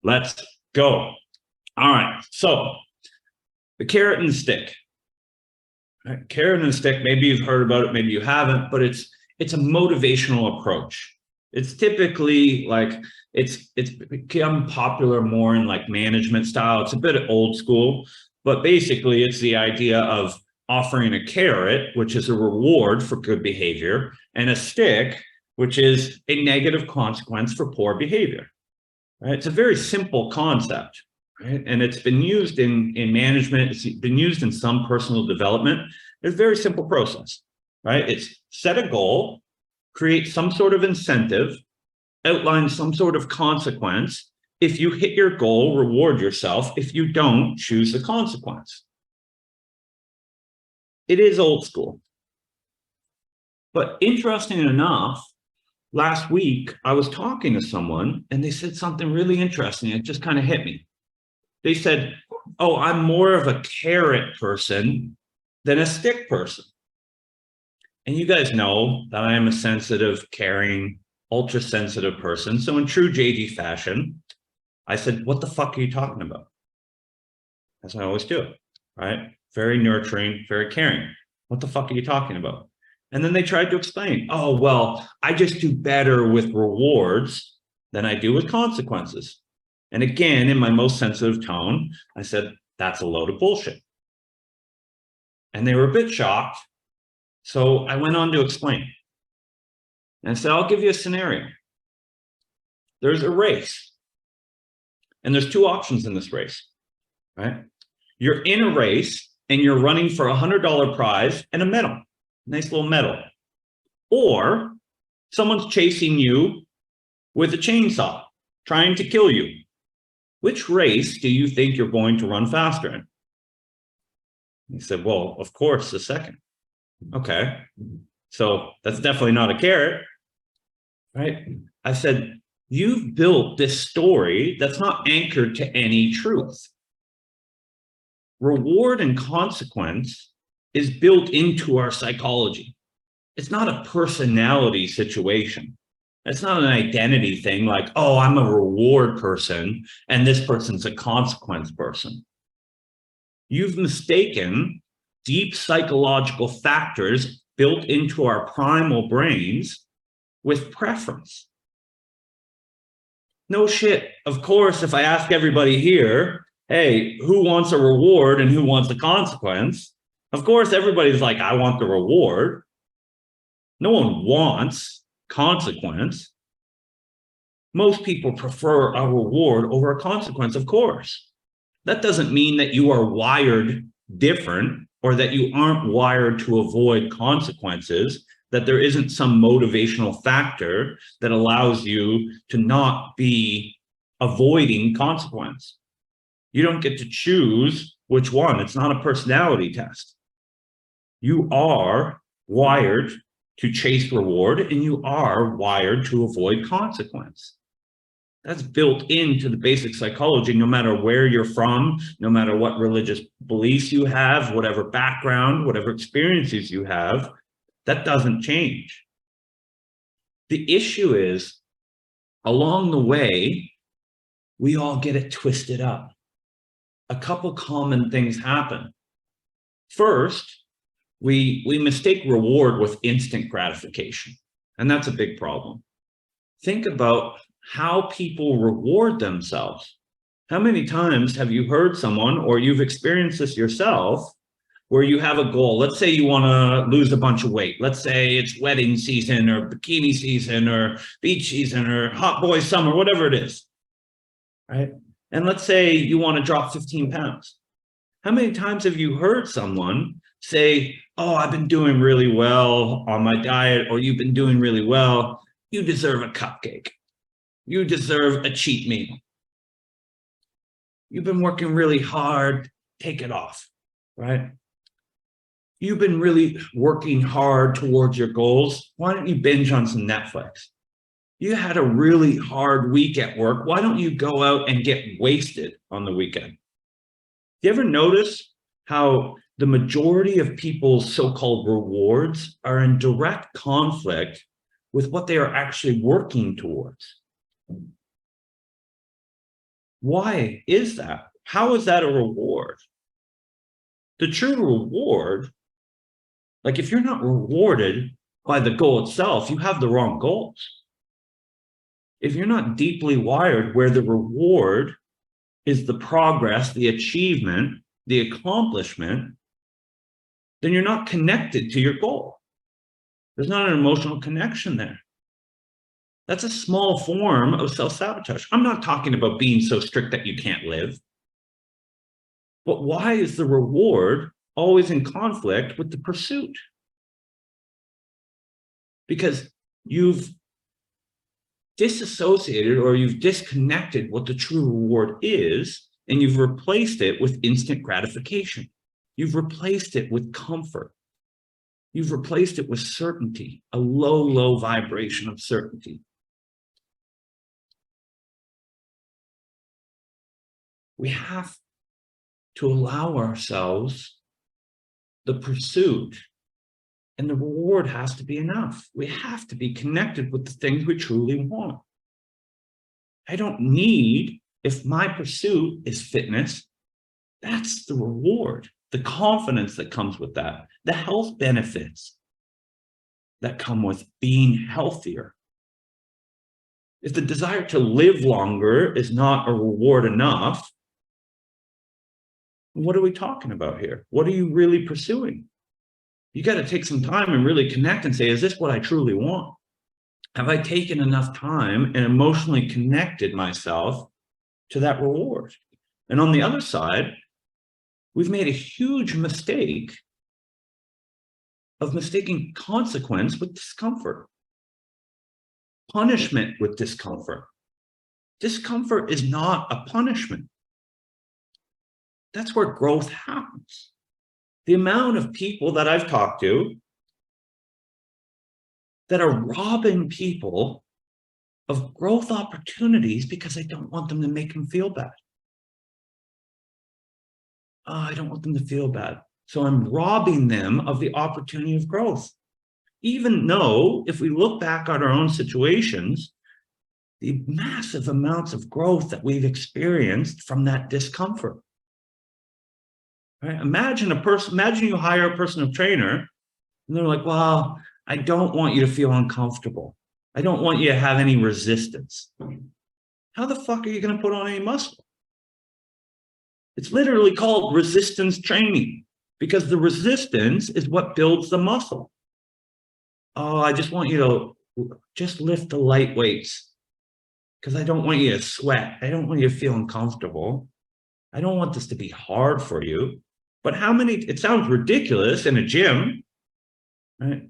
Let's go. All right. So the carrot and the stick. Right? Carrot and the stick, maybe you've heard about it, maybe you haven't, but it's a motivational approach. It's typically like it's become popular more in like management style. It's a bit old school, but basically it's the idea of offering a carrot, which is a reward for good behavior, and a stick, which is a negative consequence for poor behavior. Right? It's a very simple concept, right? And it's been used in management. It's been used in some personal development. It's a very simple process, right? It's set a goal, create some sort of incentive, outline some sort of consequence. If you hit your goal, reward yourself. If you don't, choose the consequence. It is old school. But interesting enough, last week, I was talking to someone and they said something really interesting. It just kind of hit me. They said, oh, I'm more of a carrot person than a stick person. And you guys know that I am a sensitive, caring, ultra sensitive person. So in true JD fashion, I said, what the fuck are you talking about? As I always do, right? Very nurturing, very caring. What the fuck are you talking about? And then they tried to explain, oh, well, I just do better with rewards than I do with consequences. And again, in my most sensitive tone, I said, that's a load of bullshit. And they were a bit shocked. So I went on to explain. And I said, I'll give you a scenario. There's a race. And there's two options in this race, right? You're in a race and you're running for a $100 prize and a medal. Nice little medal. Or someone's chasing you with a chainsaw, trying to kill you. Which race do you think you're going to run faster in? He said, well, of course, the second. Okay, so that's definitely not a carrot, right? I said, you've built this story that's not anchored to any truth. Reward and consequence is built into our psychology. It's not a personality situation. It's not an identity thing like, oh, I'm a reward person and this person's a consequence person. You've mistaken deep psychological factors built into our primal brains with preference. No shit. Of course, if I ask everybody here, hey, who wants a reward and who wants a consequence? Of course, everybody's like, I want the reward. No one wants consequence. Most people prefer a reward over a consequence, of course. That doesn't mean that you are wired different or that you aren't wired to avoid consequences, that there isn't some motivational factor that allows you to not be avoiding consequence. You don't get to choose which one. It's not a personality test. You are wired to chase reward and you are wired to avoid consequence. That's built into the basic psychology, no matter where you're from, no matter what religious beliefs you have, whatever background, whatever experiences you have, that doesn't change. The issue is, along the way, we all get it twisted up. A couple common things happen. First, we mistake reward with instant gratification, and that's a big problem. Think about how people reward themselves. How many times have you heard someone, or you've experienced this yourself, where you have a goal? Let's say you want to lose a bunch of weight. Let's say it's wedding season or bikini season or beach season or hot boy summer, whatever it is, right? And let's say you want to drop 15 pounds. How many times have you heard someone say, oh, I've been doing really well on my diet, or you've been doing really well, you deserve a cupcake. You deserve a cheat meal. You've been working really hard, take it off, right? You've been really working hard towards your goals. Why don't you binge on some Netflix? You had a really hard week at work. Why don't you go out and get wasted on the weekend? You ever notice how the majority of people's so-called rewards are in direct conflict with what they are actually working towards? Why is that? How is that a reward? The true reward, like if you're not rewarded by the goal itself, you have the wrong goals. If you're not deeply wired where the reward is the progress, the achievement, the accomplishment, then you're not connected to your goal. There's not an emotional connection there. That's a small form of self-sabotage. I'm not talking about being so strict that you can't live. But why is the reward always in conflict with the pursuit? Because you've disassociated or you've disconnected what the true reward is, and you've replaced it with instant gratification. You've replaced it with comfort. You've replaced it with certainty, a low, low vibration of certainty. We have to allow ourselves the pursuit, and the reward has to be enough. We have to be connected with the things we truly want. I don't need, if my pursuit is fitness, that's the reward, the confidence that comes with that, the health benefits that come with being healthier. If the desire to live longer is not a reward enough, what are we talking about here? What are you really pursuing? You got to take some time and really connect and say, is this what I truly want? Have I taken enough time and emotionally connected myself to that reward? And on the other side, we've made a huge mistake of mistaking consequence with discomfort, punishment with discomfort. Discomfort is not a punishment. That's where growth happens. The amount of people that I've talked to that are robbing people of growth opportunities because they don't want them to make them feel bad. Oh, I don't want them to feel bad. So I'm robbing them of the opportunity of growth. Even though if we look back at our own situations, the massive amounts of growth that we've experienced from that discomfort. Right? Imagine you hire a personal trainer and they're like, well, I don't want you to feel uncomfortable. I don't want you to have any resistance. How the fuck are you going to put on any muscle? It's literally called resistance training because the resistance is what builds the muscle. Oh, I just want you to just lift the light weights because I don't want you to sweat. I don't want you to feel uncomfortable. I don't want this to be hard for you. But it sounds ridiculous in a gym, right?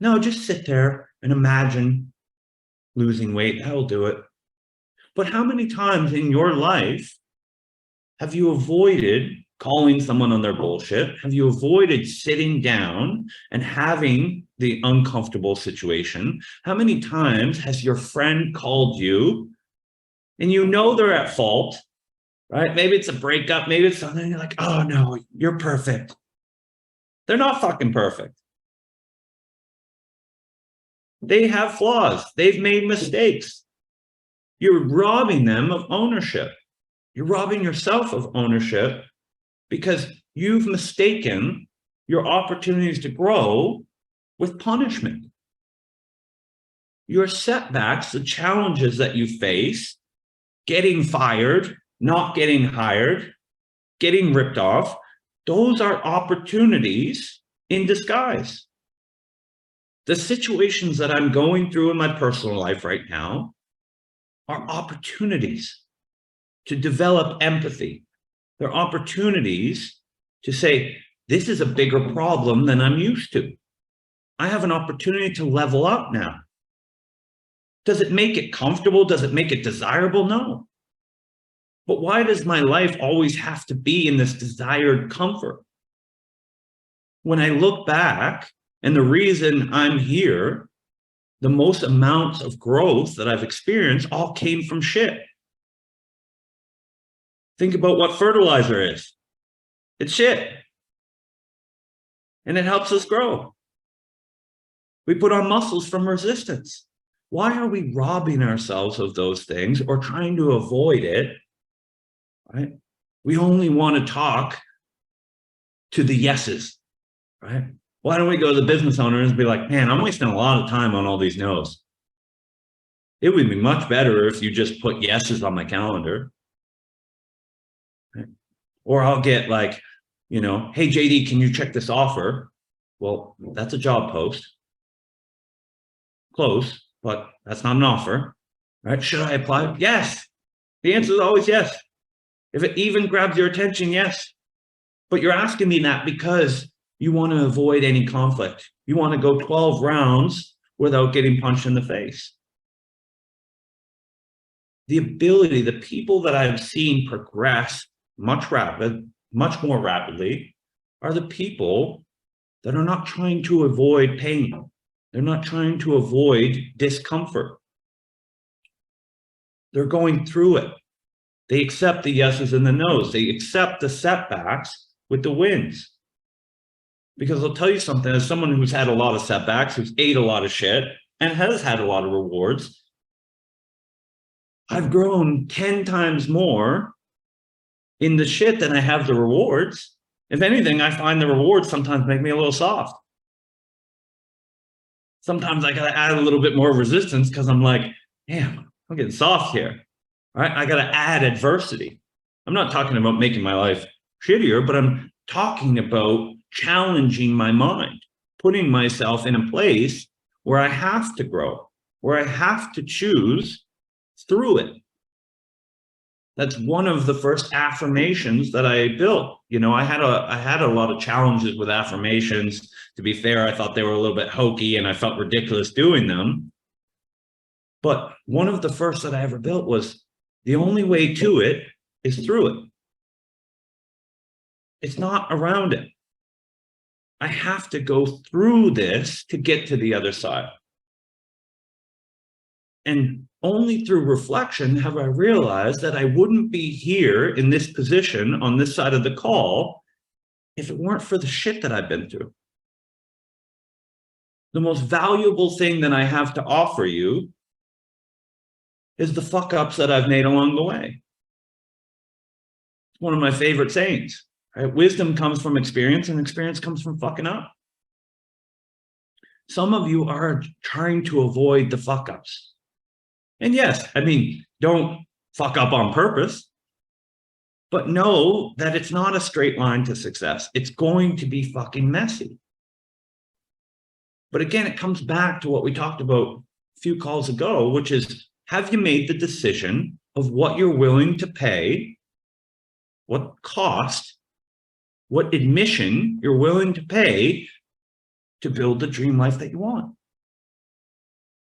No, just sit there and imagine losing weight. That'll do it. But how many times in your life have you avoided calling someone on their bullshit? Have you avoided sitting down and having the uncomfortable situation? How many times has your friend called you and you know they're at fault, right? Maybe it's a breakup, maybe it's something, you're like, oh no, you're perfect. They're not fucking perfect. They have flaws. They've made mistakes. You're robbing them of ownership. You're robbing yourself of ownership because you've mistaken your opportunities to grow with punishment. Your setbacks, the challenges that you face, getting fired, not getting hired, getting ripped off, those are opportunities in disguise. The situations that I'm going through in my personal life right now are opportunities to develop empathy. They're opportunities to say, this is a bigger problem than I'm used to. I have an opportunity to level up now. Does it make it comfortable? Does it make it desirable? No. But why does my life always have to be in this desired comfort? When I look back, and the reason I'm here, the most amounts of growth that I've experienced all came from shit. Think about what fertilizer is. It's shit. And it helps us grow. We put on muscles from resistance. Why are we robbing ourselves of those things or trying to avoid it, right? We only want to talk to the yeses, right? Why don't we go to the business owners and be like, man, I'm wasting a lot of time on all these no's. It would be much better if you just put yeses on my calendar. Right? Or I'll get like, you know, hey, JD, can you check this offer? Well, that's a job post. Close, but that's not an offer, right? Should I apply? Yes. The answer is always yes. If it even grabs your attention, yes. But you're asking me that because you want to avoid any conflict. You want to go 12 rounds without getting punched in the face. The ability, the people that I've seen progress much more rapidly are the people that are not trying to avoid pain. They're not trying to avoid discomfort. They're going through it. They accept the yeses and the nos. They accept the setbacks with the wins. Because I'll tell you something, as someone who's had a lot of setbacks, who's ate a lot of shit, and has had a lot of rewards, I've grown 10 times more in the shit than I have the rewards. If anything, I find the rewards sometimes make me a little soft. Sometimes I got to add a little bit more resistance because I'm like, damn, I'm getting soft here. All right, I got to add adversity. I'm not talking about making my life shittier, but I'm talking about challenging my mind, putting myself in a place where I have to grow, where I have to choose through it. That's one of the first affirmations that I built. You know, I had a lot of challenges with affirmations. To be fair, I thought they were a little bit hokey and I felt ridiculous doing them. But one of the first that I ever built was the only way to it is through it. It's not around it. I have to go through this to get to the other side. And only through reflection have I realized that I wouldn't be here in this position on this side of the call if it weren't for the shit that I've been through. The most valuable thing that I have to offer you is the fuck ups that I've made along the way. It's one of my favorite sayings, right? Wisdom comes from experience and experience comes from fucking up. Some of you are trying to avoid the fuck ups. And yes, I mean, don't fuck up on purpose, but know that it's not a straight line to success. It's going to be fucking messy. But again, it comes back to what we talked about a few calls ago, which is, have you made the decision of what you're willing to pay, what cost, what admission you're willing to pay to build the dream life that you want?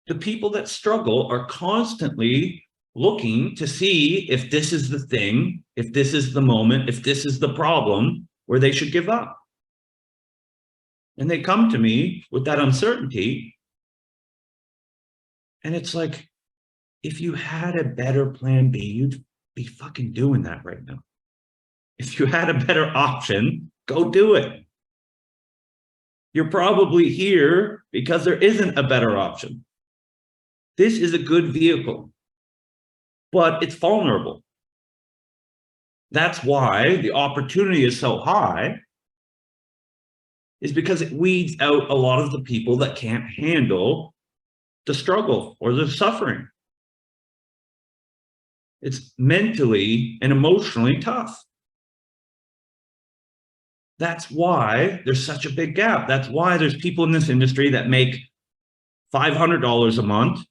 The people that struggle are constantly looking to see if this is the thing, if this is the moment, if this is the problem where they should give up. And they come to me with that uncertainty. And it's like, if you had a better plan B, you'd be fucking doing that right now. If you had a better option, go do it. You're probably here because there isn't a better option. This is a good vehicle, but it's vulnerable. That's why the opportunity is so high, is because it weeds out a lot of the people that can't handle the struggle or the suffering. It's mentally and emotionally tough. That's why there's such a big gap. That's why there's people in this industry that make $500 a month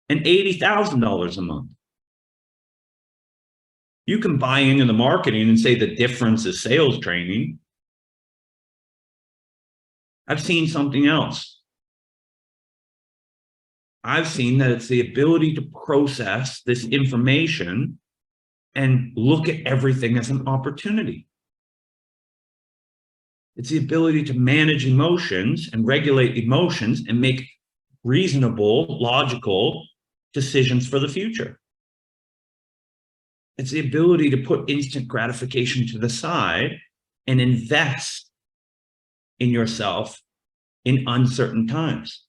and $80,000 a month. You can buy into the marketing and say the difference is sales training. I've seen something else. I've seen that it's the ability to process this information and look at everything as an opportunity. It's the ability to manage emotions and regulate emotions and make reasonable, logical decisions for the future. It's the ability to put instant gratification to the side and invest in yourself in uncertain times.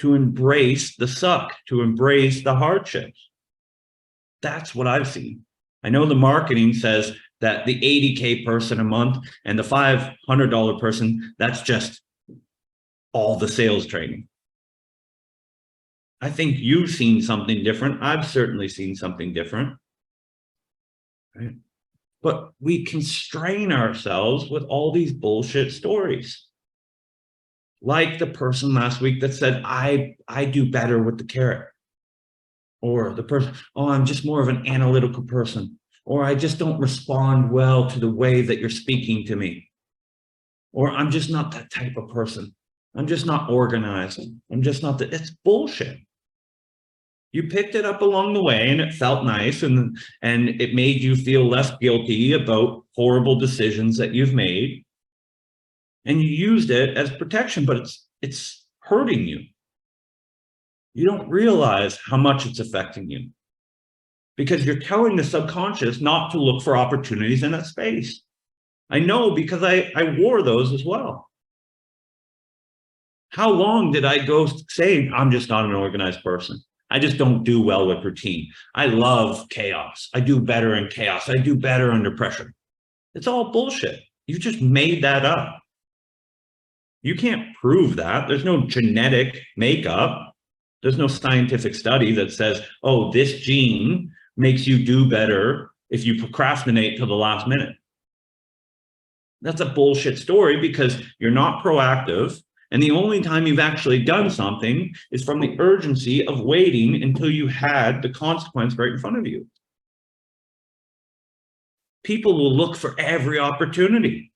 to embrace the suck, to embrace the hardships. That's what I've seen. I know the marketing says that the 80K person a month and the $500 person, that's just all the sales training. I think you've seen something different. I've certainly seen something different. Right? But we constrain ourselves with all these bullshit stories. Like the person last week that said, I do better with the carrot. Or the person, oh, I'm just more of an analytical person. Or I just don't respond well to the way that you're speaking to me. Or I'm just not that type of person. I'm just not organized. I'm just not that. It's bullshit. You picked it up along the way and it felt nice and it made you feel less guilty about horrible decisions that you've made. And you used it as protection, but it's hurting you. You don't realize how much it's affecting you because you're telling the subconscious not to look for opportunities in that space. I know because I wore those as well. How long did I go saying, I'm just not an organized person? I just don't do well with routine. I love chaos. I do better in chaos. I do better under pressure. It's all bullshit. You just made that up. You can't prove that. There's no genetic makeup. There's no scientific study that says, oh, this gene makes you do better if you procrastinate till the last minute. That's a bullshit story because you're not proactive. And the only time you've actually done something is from the urgency of waiting until you had the consequence right in front of you. People will look for every opportunity,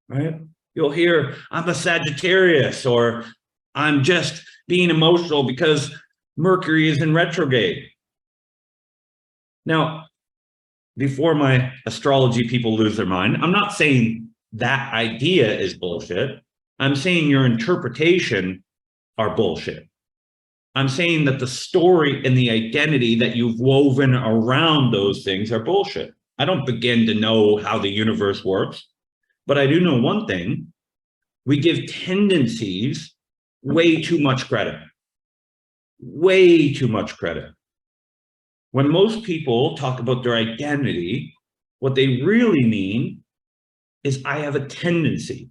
right? You'll hear, I'm a Sagittarius, or I'm just being emotional because Mercury is in retrograde. Now, before my astrology people lose their mind, I'm not saying that idea is bullshit. I'm saying your interpretation are bullshit. I'm saying that the story and the identity that you've woven around those things are bullshit. I don't begin to know how the universe works, but I do know one thing. We give tendencies way too much credit. Way too much credit. When most people talk about their identity, what they really mean is I have a tendency.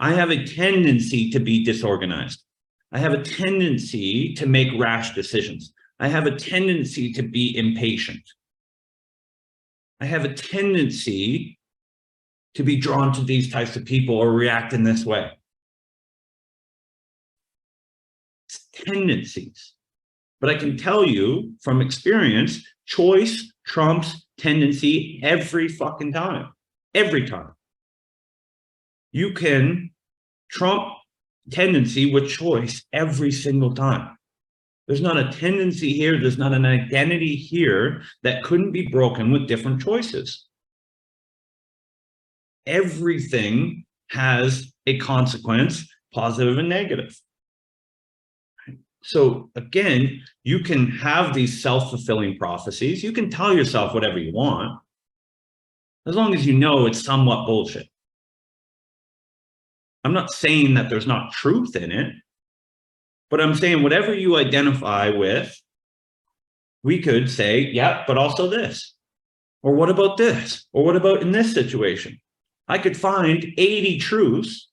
I have a tendency to be disorganized. I have a tendency to make rash decisions. I have a tendency to be impatient. I have a tendency to be drawn to these types of people or react in this way. It's tendencies. But I can tell you from experience, choice trumps tendency every fucking time. Every time. You can trump tendency with choice every single time. There's not a tendency here. There's not an identity here that couldn't be broken with different choices. Everything has a consequence, positive and negative. So again, you can have these self-fulfilling prophecies. You can tell yourself whatever you want, as long as you know it's somewhat bullshit. I'm not saying that there's not truth in it, but I'm saying whatever you identify with, we could say, yeah, but also this. Or what about this? Or what about in this situation? I could find 80 truths,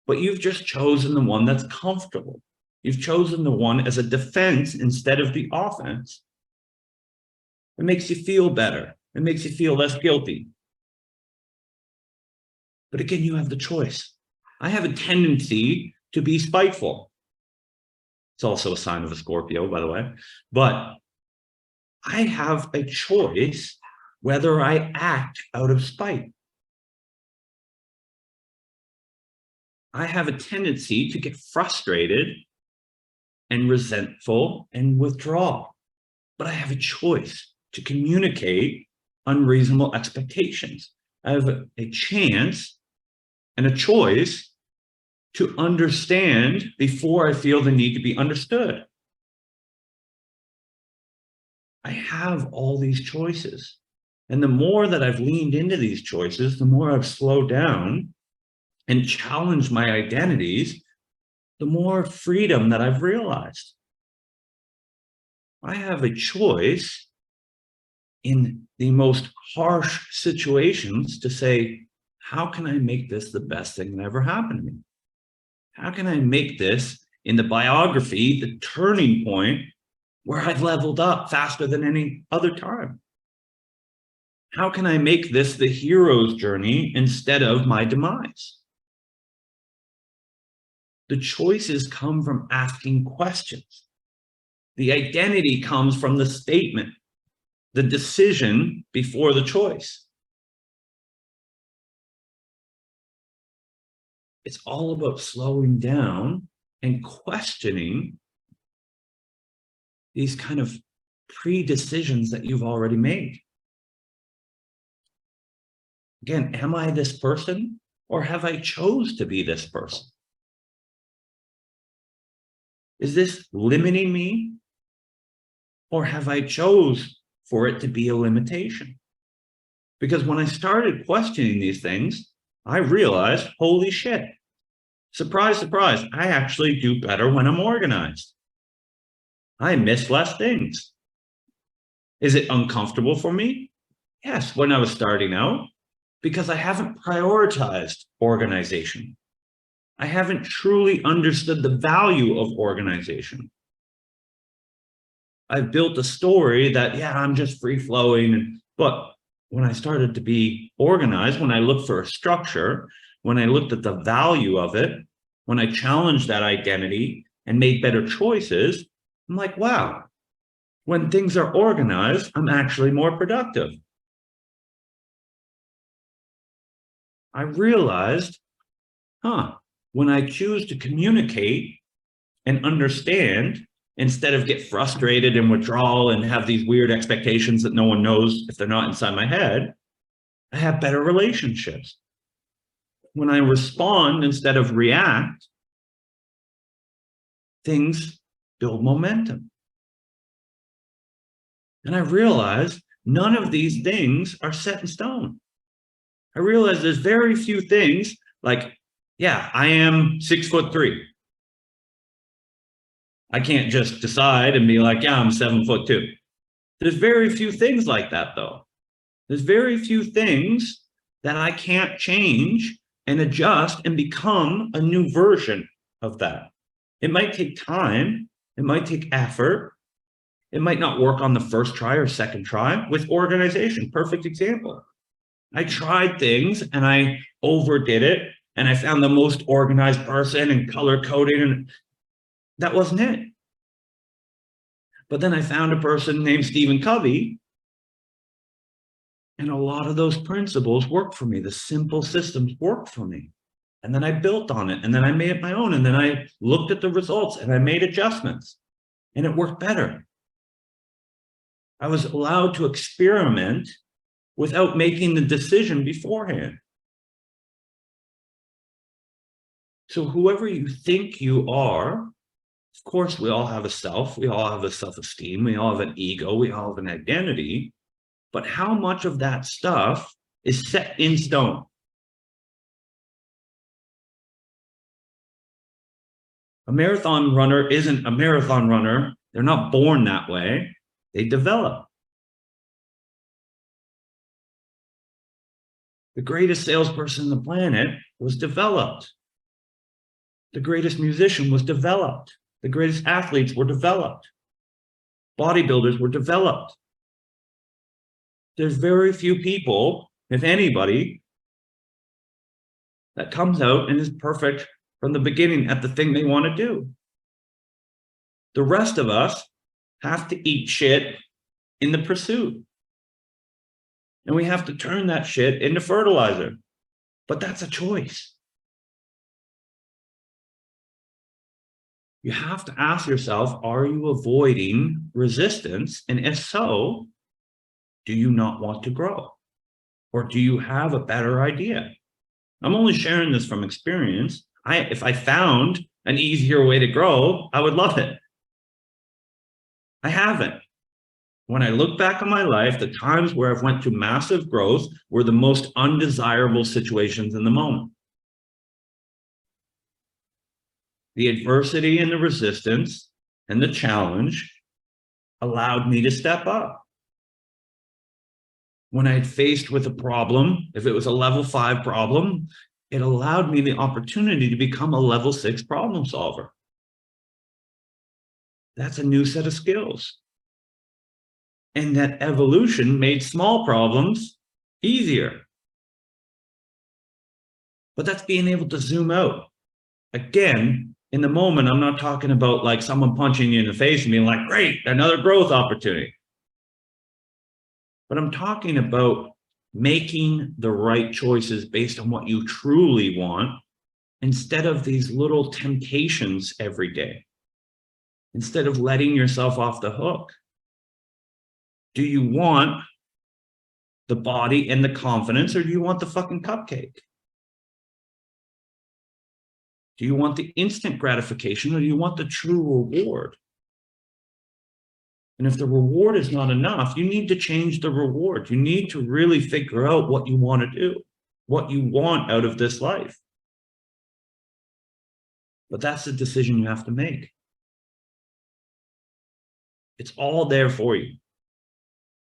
but you've just chosen the one that's comfortable. You've chosen the one as a defense instead of the offense. It makes you feel better. It makes you feel less guilty. But again, you have the choice. I have a tendency to be spiteful. It's also a sign of a Scorpio, by the way. But I have a choice whether I act out of spite. I have a tendency to get frustrated and resentful and withdraw. But I have a choice to communicate unreasonable expectations. I have a chance and a choice to understand before I feel the need to be understood. I have all these choices. And the more that I've leaned into these choices, the more I've slowed down and challenged my identities the more freedom that I've realized. I have a choice in the most harsh situations to say, how can I make this the best thing that ever happened to me? How can I make this in the biography, the turning point where I've leveled up faster than any other time? How can I make this the hero's journey instead of my demise? The choices come from asking questions. The identity comes from the statement, the decision before the choice. It's all about slowing down and questioning these kind of pre-decisions that you've already made. Again, am I this person, or have I chose to be this person? Is this limiting me, or have I chose for it to be a limitation? Because when I started questioning these things, I realized, holy shit, surprise, surprise, I actually do better when I'm organized. I miss less things. Is it uncomfortable for me? Yes, when I was starting out, because I haven't prioritized organization. I haven't truly understood the value of organization. I've built a story that, yeah, I'm just free flowing. But when I started to be organized, when I looked for a structure, when I looked at the value of it, when I challenged that identity and made better choices, I'm like, wow, when things are organized, I'm actually more productive. I realized, when I choose to communicate and understand, instead of get frustrated and withdrawal and have these weird expectations that no one knows if they're not inside my head, I have better relationships. When I respond instead of react, things build momentum. And I realized none of these things are set in stone. I realized there's very few things like, yeah, I am 6'3". I can't just decide and be like, yeah, I'm 7'2". There's very few things like that, though. There's very few things that I can't change and adjust and become a new version of that. It might take time. It might take effort. It might not work on the first try or second try. With organization, perfect example. I tried things and I overdid it, and I found the most organized person and color coding, and that wasn't it. But then I found a person named Stephen Covey, and a lot of those principles worked for me. The simple systems worked for me. And then I built on it, and then I made it my own, and then I looked at the results and I made adjustments, and it worked better. I was allowed to experiment without making the decision beforehand. So whoever you think you are, of course, we all have a self, we all have a self-esteem, we all have an ego, we all have an identity, but how much of that stuff is set in stone? A marathon runner isn't a marathon runner. They're not born that way. They develop. The greatest salesperson on the planet was developed. The greatest musician was developed. The greatest athletes were developed. Bodybuilders were developed. There's very few people, if anybody, that comes out and is perfect from the beginning at the thing they want to do. The rest of us have to eat shit in the pursuit. And we have to turn that shit into fertilizer. But that's a choice. You have to ask yourself, are you avoiding resistance? And if so, do you not want to grow? Or do you have a better idea? I'm only sharing this from experience. If I found an easier way to grow, I would love it. I haven't. When I look back on my life, the times where I've went through massive growth were the most undesirable situations in the moment. The adversity and the resistance and the challenge allowed me to step up. When I had faced with a problem, if it was a level 5 problem, it allowed me the opportunity to become a level 6 problem solver. That's a new set of skills. And that evolution made small problems easier. But that's being able to zoom out. Again, in the moment, I'm not talking about like someone punching you in the face and being like, great, another growth opportunity. But I'm talking about making the right choices based on what you truly want, instead of these little temptations every day, instead of letting yourself off the hook. Do you want the body and the confidence, or do you want the fucking cupcake? Do you want the instant gratification, or do you want the true reward? And if the reward is not enough, you need to change the reward. You need to really figure out what you want to do, what you want out of this life. But that's the decision you have to make. It's all there for you.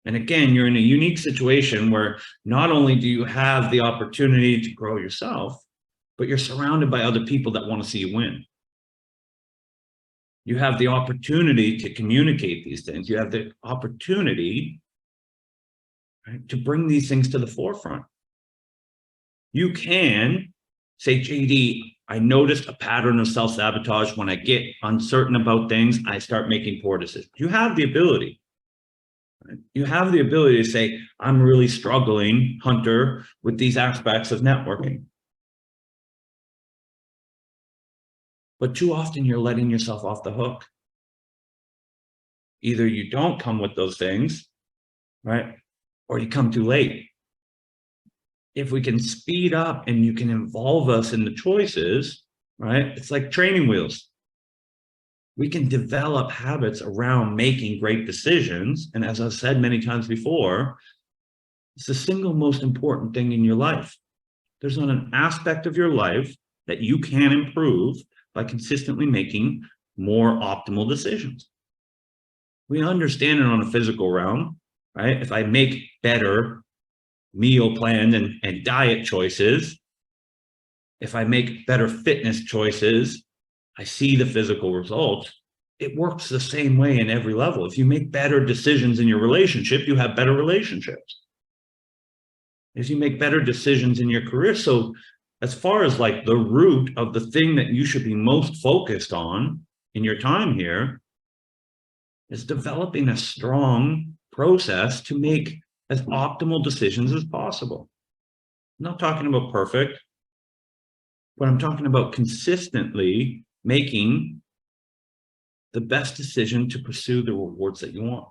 And again, you're in a unique situation where not only do you have the opportunity to grow yourself, but you're surrounded by other people that want to see you win. You have the opportunity to communicate these things. You have the opportunity, right, to bring these things to the forefront. You can say, JD, I noticed a pattern of self-sabotage. When I get uncertain about things, I start making poor decisions. You have the ability. Right? You have the ability to say, I'm really struggling, Hunter, with these aspects of networking. But too often you're letting yourself off the hook. Either you don't come with those things, right? Or you come too late. If we can speed up and you can involve us in the choices, right? It's like training wheels. We can develop habits around making great decisions. And as I've said many times before, it's the single most important thing in your life. There's not an aspect of your life that you can improve by consistently making more optimal decisions. We understand it on a physical realm, right? If I make better meal plans and diet choices, if I make better fitness choices, I see the physical results. It works the same way in every level. If you make better decisions in your relationship, you have better relationships. If you make better decisions in your career. So as far as like the root of the thing that you should be most focused on in your time here is developing a strong process to make as optimal decisions as possible. I'm not talking about perfect, but I'm talking about consistently making the best decision to pursue the rewards that you want.